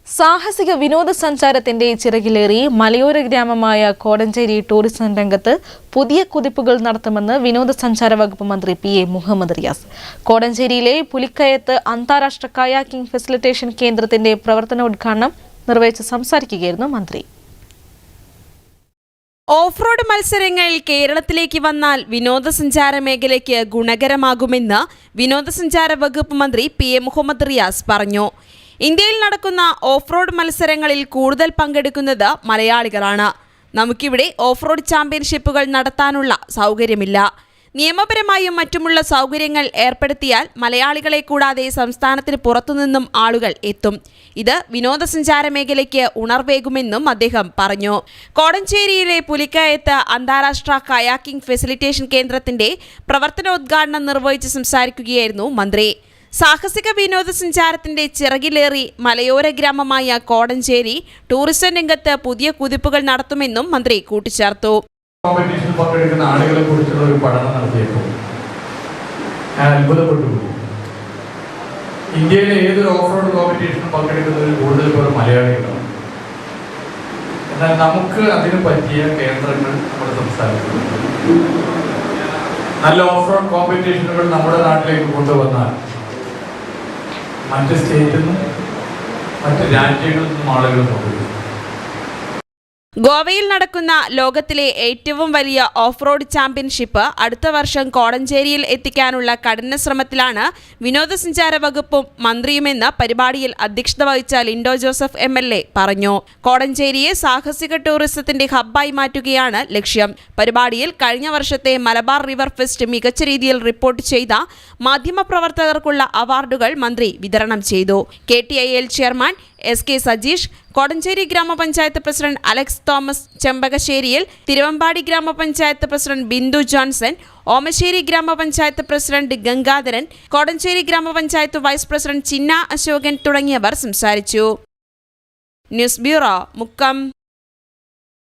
സാഹസിക വിനോദസഞ്ചാരത്തിന്റെ ചിറകിലേറി മലയോര ഗ്രാമമായ കോടഞ്ചേരി ടൂറിസം രംഗത്ത് പുതിയ കുതിപ്പുകൾ നടത്തുമെന്ന് വിനോദസഞ്ചാര വകുപ്പ് മന്ത്രി പി.എ. മുഹമ്മദ് റിയാസ്. കോടഞ്ചേരിയിലെ പുലിക്കയത്ത് അന്താരാഷ്ട്ര കയാക്കിംഗ് ഫെസിലിറ്റേഷൻ കേന്ദ്രത്തിന്റെ പ്രവർത്തനോദ്ഘാടനം നിർവഹിച്ച് സംസാരിക്കുകയായിരുന്നു മന്ത്രി. ഓഫ് റോഡ് മത്സരങ്ങൾ കേരളത്തിലേക്ക് വന്നാൽ വിനോദസഞ്ചാര മേഖലയ്ക്ക് ഗുണകരമാകുമെന്ന് വിനോദസഞ്ചാര വകുപ്പ് മന്ത്രി പി.എ. മുഹമ്മദ് റിയാസ് പറഞ്ഞു. ഇന്ത്യയിൽ നടക്കുന്ന ഓഫ് റോഡ് മത്സരങ്ങളിൽ കൂടുതൽ പങ്കെടുക്കുന്നത് മലയാളികളാണ്. നമുക്കിവിടെ ഓഫ് റോഡ് ചാമ്പ്യൻഷിപ്പുകൾ നടത്താനുള്ള സൗകര്യമില്ല. നിയമപരമായും മറ്റുമുള്ള സൗകര്യങ്ങൾ ഏർപ്പെടുത്തിയാൽ മലയാളികളെ കൂടാതെ സംസ്ഥാനത്തിന് പുറത്തുനിന്നും ആളുകൾ എത്തും. ഇത് വിനോദസഞ്ചാര മേഖലയ്ക്ക് ഉണർവേകുമെന്നും അദ്ദേഹം പറഞ്ഞു. കോടഞ്ചേരിയിലെ പുലിക്കയത്ത് അന്താരാഷ്ട്ര കയാക്കിംഗ് ഫെസിലിറ്റേഷൻ കേന്ദ്രത്തിന്റെ പ്രവർത്തനോദ്ഘാടനം നിർവഹിച്ച് സംസാരിക്കുകയായിരുന്നു മന്ത്രി. സാഹസിക വിനോദസഞ്ചാരത്തിന്റെ ചിറകിലേറി മലയോര ഗ്രാമമായ കോടഞ്ചേരി ടൂറിസം രംഗത്ത് പുതിയ കുതിപ്പുകൾ നടത്തുമെന്നും മന്ത്രി കൂട്ടിച്ചേർത്തു. കോമ്പറ്റീഷനിൽ പങ്കെടുക്കുന്ന ആളുകളെ കുറിച്ചുള്ള ഒരു പഠനം നടത്തിയപ്പോൾ ഞാൻ അത്ഭുതപ്പെട്ടു. ഇന്ത്യയിലെ ഏതൊരു ഓഫ് റോഡ് കോമ്പറ്റീഷനും പങ്കെടുക്കുന്നതിൽ കൂടുതൽ പേർ മലയാളികളാണ്. എന്നാൽ നമുക്ക് അതിന് പറ്റിയ കേന്ദ്രങ്ങൾ നമ്മുടെ സംസ്ഥാനത്തുണ്ട്. നല്ല ഓഫ് റോഡ് കോമ്പറ്റീഷനുകൾ നമ്മുടെ നാട്ടിലേക്ക് കൊണ്ടുവന്നാൽ മറ്റ് സ്റ്റേറ്റിൽ നിന്നും മറ്റ് രാജ്യങ്ങളിൽ നിന്നും ആളുകൾ പങ്കെടുക്കും. ഗോവയിൽ നടക്കുന്ന ലോകത്തിലെ ഏറ്റവും വലിയ ഓഫ് റോഡ് ചാമ്പ്യൻഷിപ്പ് അടുത്ത വർഷം കോടഞ്ചേരിയിൽ എത്തിക്കാനുള്ള കഠിന ശ്രമത്തിലാണ് വിനോദസഞ്ചാര വകുപ്പും മന്ത്രിയുമെന്ന് പരിപാടിയിൽ അധ്യക്ഷത വഹിച്ച ലിൻഡോ ജോസഫ് MLA പറഞ്ഞു. കോടഞ്ചേരിയെ സാഹസിക ടൂറിസത്തിന്റെ ഹബ്ബായി മാറ്റുകയാണ് ലക്ഷ്യം. പരിപാടിയിൽ കഴിഞ്ഞ വർഷത്തെ മലബാർ റിവർ ഫെസ്റ്റ് മികച്ച രീതിയിൽ റിപ്പോർട്ട് ചെയ്ത മാധ്യമപ്രവർത്തകർക്കുള്ള അവാർഡുകൾ മന്ത്രി വിതരണം ചെയ്തു. KTIL chairman SK Sajeesh, Kodenchery ഗ്രാമപഞ്ചായത്ത് പ്രസിഡന്റ് അലക്സ് തോമസ് ചെമ്പകശ്ശേരിയിൽ, തിരുവമ്പാടി ഗ്രാമപഞ്ചായത്ത് പ്രസിഡന്റ് ബിന്ദു ജോൺസൺ, ഓമശ്ശേരി ഗ്രാമപഞ്ചായത്ത് പ്രസിഡന്റ് ഗംഗാധരൻ, കോടഞ്ചേരി ഗ്രാമപഞ്ചായത്ത് വൈസ് പ്രസിഡന്റ് ചിന്ന അശോകൻ തുടങ്ങിയവർ സംസാരിച്ചു. News bureau, Mukkam.